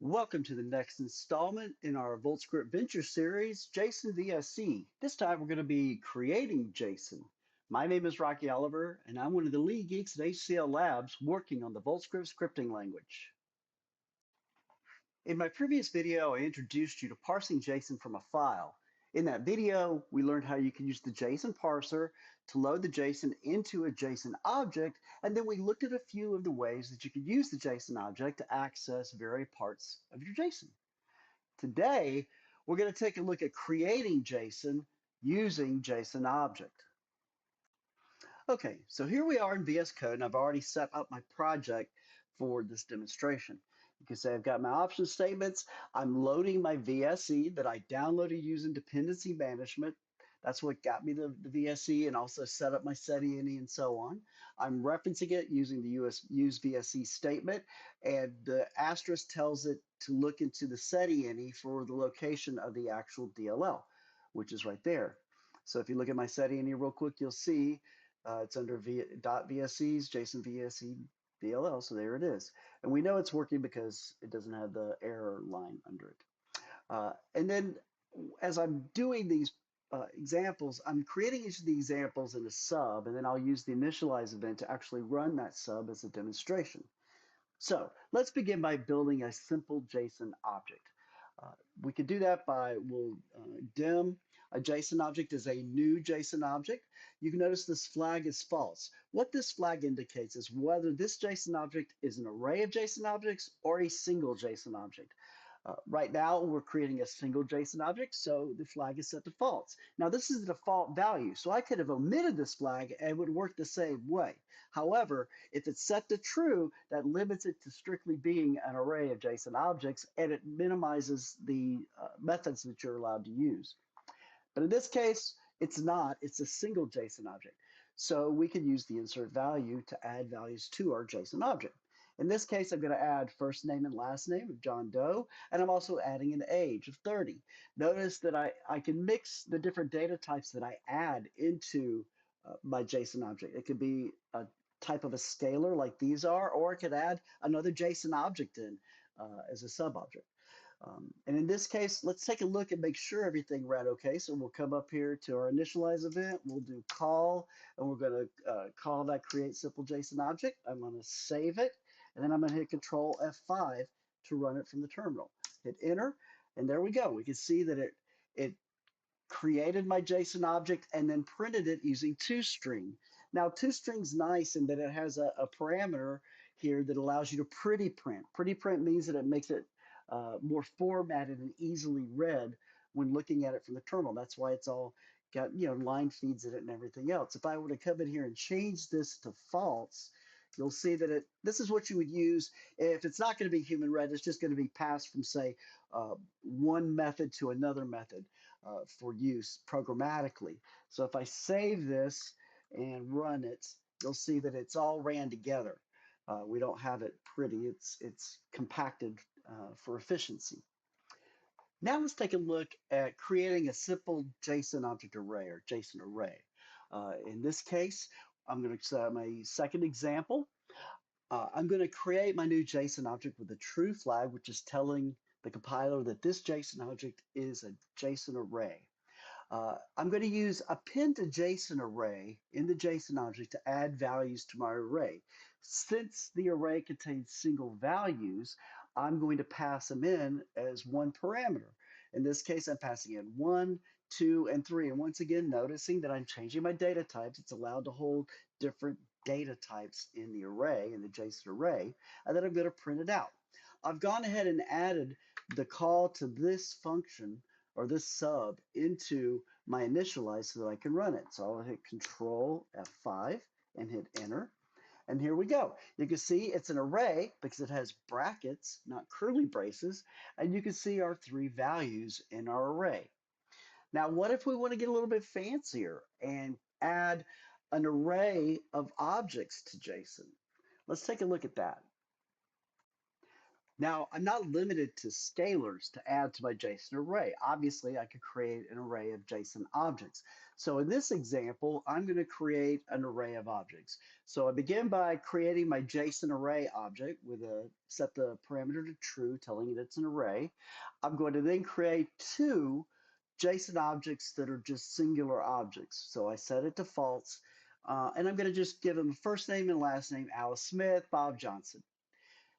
Welcome to the next installment in our VoltScript Venture series, JasonVSE. This time we're going to be creating Jason. My name is Rocky Oliver, and I'm one of the lead geeks at HCL Labs working on the VoltScript scripting language. In my previous video, I introduced you to parsing JSON from a file. In that video, we learned how you can use the JSON parser to load the JSON into a JSON object, and then we looked at a few of the ways that you could use the JSON object to access various parts of your JSON. Today, we're going to take a look at creating JSON using JSON object. Okay, so here we are in VS Code, and I've already set up my project for this demonstration. You can say I've got my option statements. I'm loading my VSE that I downloaded using dependency management. That's what got me the VSE and also set up my setINI and so on. I'm referencing it using the use VSE statement, and the asterisk tells it to look into the setINI for the location of the actual DLL, which is right there. So if you look at my setINI real quick, you'll see it's under .vse's JasonVSE DLL, so there it is. And we know it's working because it doesn't have the error line under it. And then as I'm doing these examples, I'm creating each of the examples in a sub, and then I'll use the initialize event to actually run that sub as a demonstration. So let's begin by building a simple JSON object. We could do that by, we'll dim a JSON object as a new JSON object. You can notice this flag is false. What this flag indicates is whether this JSON object is an array of JSON objects or a single JSON object. Right now, we're creating a single JSON object, so the flag is set to false. Now, this is the default value, so I could have omitted this flag and it would work the same way. However, if it's set to true, that limits it to strictly being an array of JSON objects, and it minimizes the methods that you're allowed to use. But in this case, it's not. It's a single JSON object. So we can use the insert value to add values to our JSON object. In this case, I'm going to add first name and last name of John Doe, and I'm also adding an age of 30. Notice that I can mix the different data types that I add into my JSON object. It could be a type of a scalar like these are, or I could add another JSON object in as a sub-object. And in this case, let's take a look and make sure everything ran okay. So we'll come up here to our initialize event. We'll do call, and we're going to call that create simple JSON object. I'm going to save it, and then I'm going to hit Control F5 to run it from the terminal. Hit enter, and there we go. We can see that it created my JSON object and then printed it using toString. Now, toString's nice in that it has a parameter here that allows you to pretty print. Pretty print means that it makes it more formatted and easily read when looking at it from the terminal. That's why it's all got, line feeds in it and everything else. If I were to come in here and change this to false, you'll see that this is what you would use if it's not going to be human read. It's just going to be passed from, say, one method to another method for use programmatically. So if I save this and run it, you'll see that it's all ran together. We don't have it pretty. It's compacted for efficiency. Now let's take a look at creating a simple JSON object array or JSON array. In this case, I'm going to set my second example. I'm going to create my new JSON object with a true flag, which is telling the compiler that this JSON object is a JSON array. I'm going to use append to JSON array in the JSON object to add values to my array. Since the array contains single values, I'm going to pass them in as one parameter. In this case, I'm passing in 1, 2, and 3. And once again, noticing that I'm changing my data types, it's allowed to hold different data types in the array, in the JSON array, and then I'm going to print it out. I've gone ahead and added the call to this function or this sub into my initialize so that I can run it. So I'll hit Control F5 and hit enter. And here we go. You can see it's an array because it has brackets, not curly braces, and you can see our 3 values in our array. Now, what if we want to get a little bit fancier and add an array of objects to JSON? Let's take a look at that. Now, I'm not limited to scalars to add to my JSON array. Obviously, I could create an array of JSON objects. So in this example, I'm going to create an array of objects. So I begin by creating my JSON array object with set the parameter to true, telling it it's an array. I'm going to then create two JSON objects that are just singular objects. So I set it to false, and I'm going to just give them a first name and last name, Alice Smith, Bob Johnson.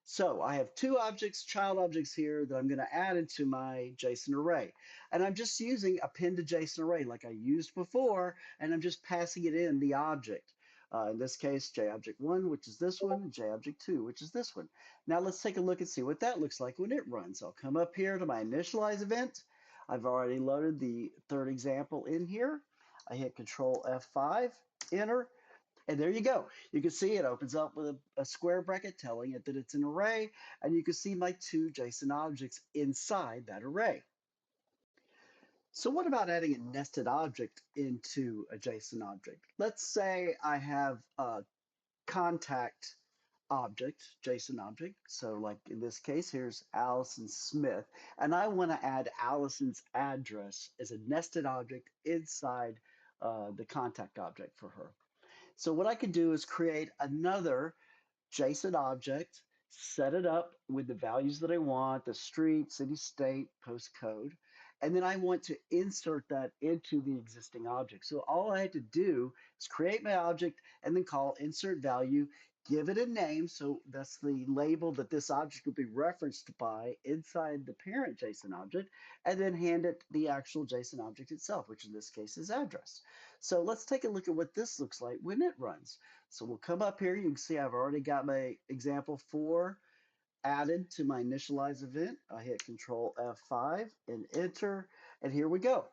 So I have two objects, child objects here that I'm going to add into my JSON array. And I'm just using append to JSON array like I used before, and I'm just passing it in the object. In this case, JObject1, which is this one, and JObject2, which is this one. Now let's take a look and see what that looks like when it runs. I'll come up here to my initialize event. I've already loaded the third example in here. I hit Control F5, enter, and there you go. You can see it opens up with a square bracket telling it that it's an array, and you can see my two JSON objects inside that array. So what about adding a nested object into a JSON object? Let's say I have a contact object, JSON object. So like in this case, here's Allison Smith, and I want to add Allison's address as a nested object inside the contact object for her. So what I could do is create another JSON object, set it up with the values that I want, the street, city, state, postcode, and then I want to insert that into the existing object. So all I had to do is create my object and then call insert value, give it a name, so that's the label that this object will be referenced by inside the parent JSON object, and then hand it the actual JSON object itself, which in this case is address. So let's take a look at what this looks like when it runs. So we'll come up here. You can see I've already got my example 4 added to my initialize event. I hit Control F5 and enter, and here we go.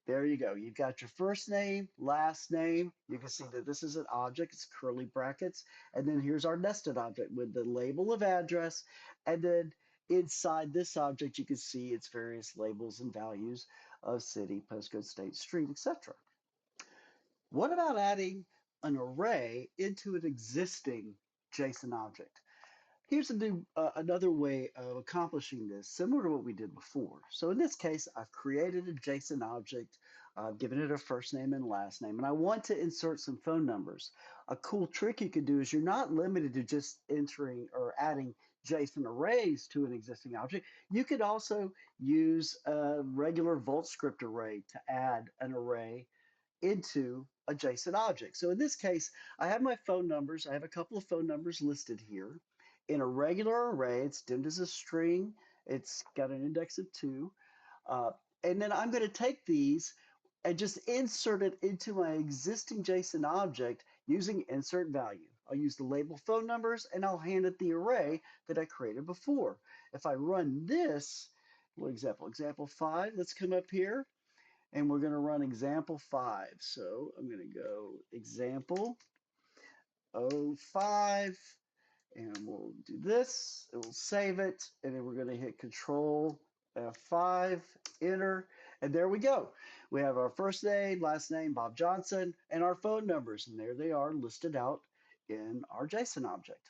There you go. You've got your first name, last name. You can see that this is an object. It's curly brackets. And then here's our nested object with the label of address. And then inside this object, you can see its various labels and values of city, postcode, state, street, etc. What about adding an array into an existing JSON object? Here's another way of accomplishing this, similar to what we did before. So in this case, I've created a JSON object, I've given it a first name and last name, and I want to insert some phone numbers. A cool trick you could do is you're not limited to just entering or adding JSON arrays to an existing object. You could also use a regular VoltScript array to add an array into a JSON object. So in this case, I have my phone numbers. I have a couple of phone numbers listed here. In a regular array, it's dimmed as a string. It's got an index of 2. And then I'm going to take these and just insert it into my existing JSON object using insert value. I'll use the label phone numbers, and I'll hand it the array that I created before. If I run this, example 5, let's come up here and we're going to run example 5. So I'm going to go example 05, and we'll do this, and we'll save it, and then we're going to hit Control F5, enter, and there we go. We have our first name, last name, Bob Johnson, and our phone numbers, and there they are listed out in our JSON object.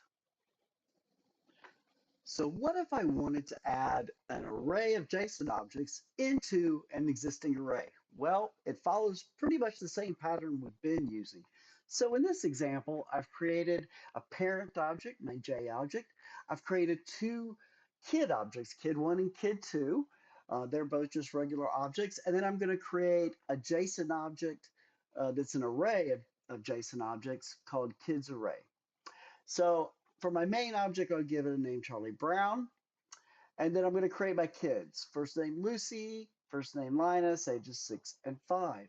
So what if I wanted to add an array of JSON objects into an existing array? Well, it follows pretty much the same pattern we've been using. So in this example, I've created a parent object, my J object. I've created two kid objects, kid1 and kid2. They're both just regular objects. And then I'm going to create a JSON object that's an array of JSON objects called kids array. So for my main object, I'll give it a name, Charlie Brown. And then I'm going to create my kids. First name, Lucy. First name, Linus, ages 6 and 5.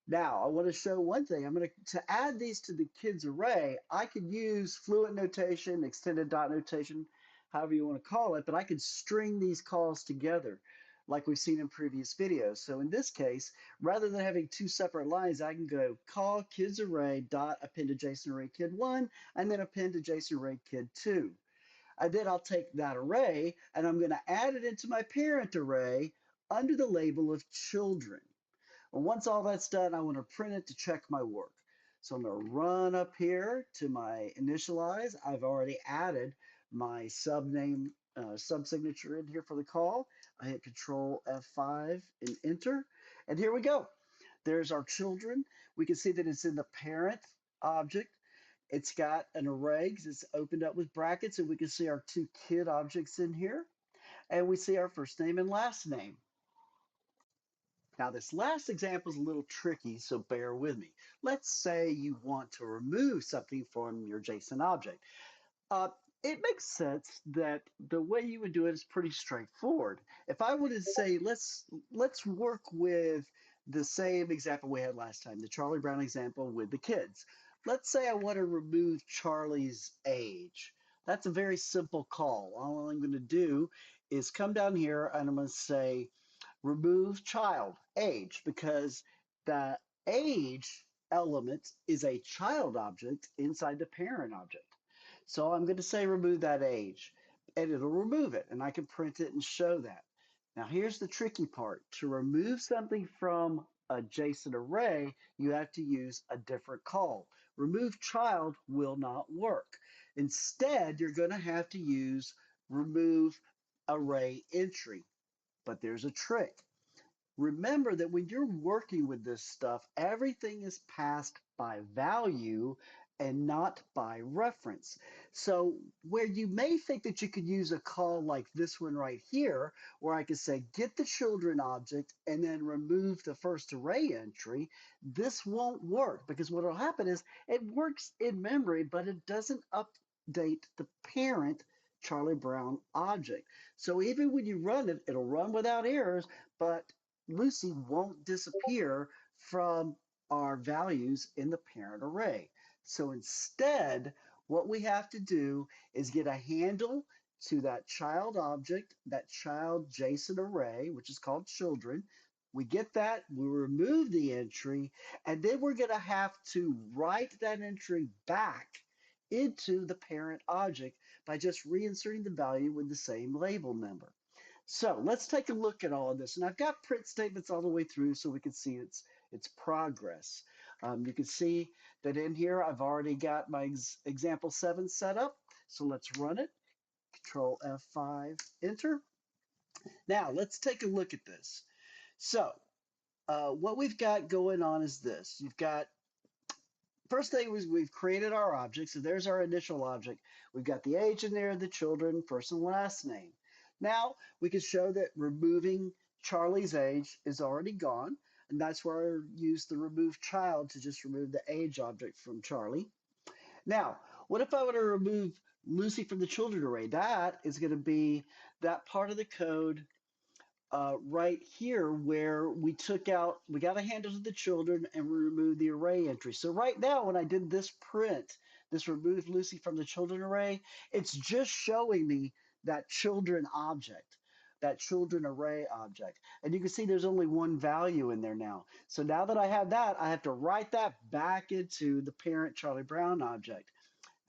Now, I want to show one thing. I'm going to add these to the kids array, I could use fluent notation, extended dot notation, however you want to call it, but I could string these calls together like we've seen in previous videos. So in this case, rather than having two separate lines, I can go call kids array dot append to JSON array kid1 and then append to JSON array kid2. And then I'll take that array and I'm going to add it into my parent array under the label of children. And once all that's done, I want to print it to check my work. So I'm going to run up here to my initialize. I've already added my subname, subsignature in here for the call. I hit Control F5 and enter. And here we go. There's our children. We can see that it's in the parent object. It's got an array because it's opened up with brackets, and we can see our two kid objects in here. And we see our first name and last name. Now, this last example is a little tricky, so bear with me. Let's say you want to remove something from your JSON object. Uh, it makes sense that the way you would do it is pretty straightforward. If I were to say, let's work with the same example we had last time, the Charlie Brown example with the kids. Let's say I want to remove Charlie's age. That's a very simple call. All I'm going to do is come down here and I'm going to say remove child age because the age element is a child object inside the parent object. So I'm going to say remove that age, and it'll remove it, and I can print it and show that. Now here's the tricky part. To remove something from a JSON array, you have to use a different call. Remove child will not work. Instead, you're going to have to use remove array entry. But there's a trick. Remember that when you're working with this stuff, everything is passed by value and not by reference. So where you may think that you could use a call like this one right here, where I could say get the children object and then remove the first array entry, this won't work because what will happen is it works in memory, but it doesn't update the parent Charlie Brown object. So even when you run it, it'll run without errors, but Lucy won't disappear from our values in the parent array. So instead, what we have to do is get a handle to that child object, that child JSON array, which is called children. We get that, we remove the entry, and then we're going to have to write that entry back into the parent object by just reinserting the value with the same label number. So let's take a look at all of this. And I've got print statements all the way through so we can see its progress. You can see that in here, I've already got my example 7 set up. So let's run it. Control F5, enter. Now let's take a look at this. So what we've got going on is this. You've got first thing was we've created our object. So there's our initial object. We've got the age in there, the children, first and last name. Now we can show that removing Charlie's age is already gone. And that's where I use the remove child to just remove the age object from Charlie. Now, what if I were to remove Lucy from the children array? That is going to be that part of the code right here where we got a handle to the children and we removed the array entry. So right now, when I did this print, this remove Lucy from the children array, it's just showing me that children object, that children array object. And you can see there's only one value in there now. So now that I have that, I have to write that back into the parent Charlie Brown object.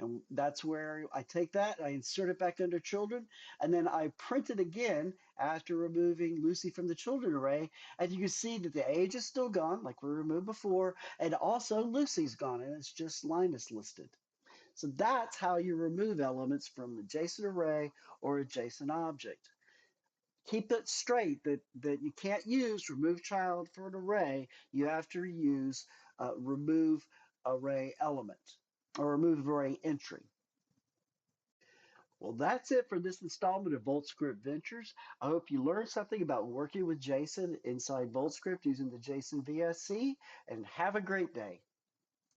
And that's where I take that, I insert it back under children, and then I print it again after removing Lucy from the children array. And you can see that the age is still gone, like we removed before, and also Lucy's gone, and it's just Linus listed. So that's how you remove elements from a JSON array or a JSON object. Keep it straight that you can't use remove child for an array. You have to use remove array element or remove array entry. Well, that's it for this installment of VoltScript Ventures. I hope you learned something about working with JSON inside VoltScript using the JasonVSE, and have a great day.